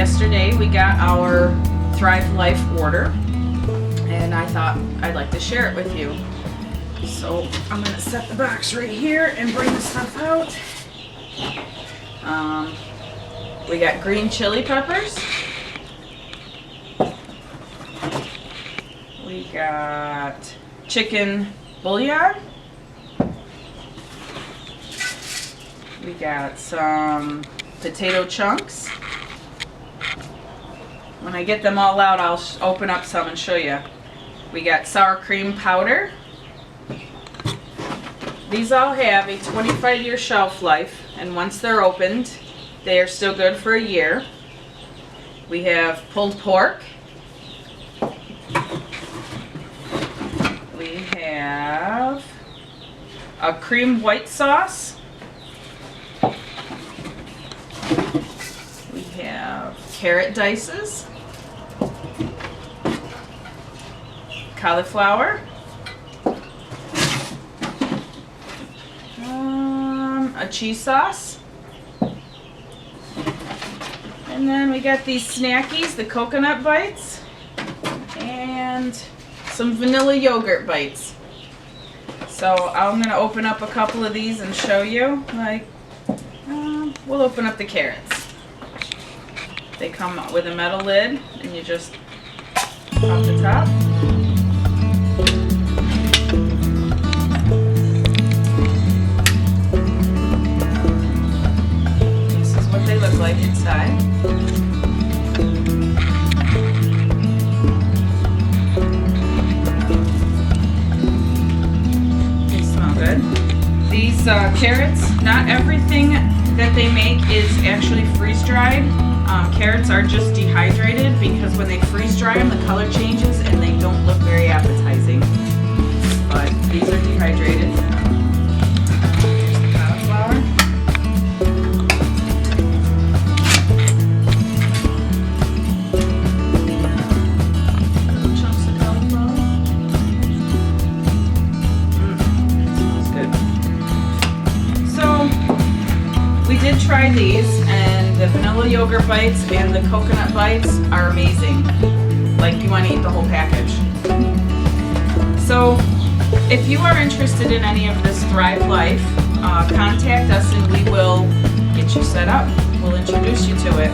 Yesterday we got our Thrive Life order, and I thought I'd like to share it with you. So I'm gonna set the box right here and bring the stuff out. We got green chili peppers. We got chicken bouillon. We got some potato chunks. When I get them all out, I'll open up some and show you. We got sour cream powder. These all have a 25-year shelf life, and once they're opened, they are still good for a year. We have pulled pork. We have a cream white sauce. We have carrot dices, cauliflower, a cheese sauce, and then we got these snackies, the coconut bites, and some vanilla yogurt bites. So I'm going to open up a couple of these and show you. We'll open up the carrots. They come with a metal lid, and you just pop the top. This is what they look like inside. They smell good. These carrots, not everything that they make is actually freeze-dried. Carrots are just dehydrated because when they freeze-dry them, the color changes and they don't look very appetizing. But these are dehydrated. Here's the cauliflower. Little chunks of cauliflower. Smells good. So we did try these, and the vanilla yogurt bites and the coconut bites are amazing. Like, you want to eat the whole package. So if you are interested in any of this Thrive Life, contact us and we will get you set up. We'll introduce you to it.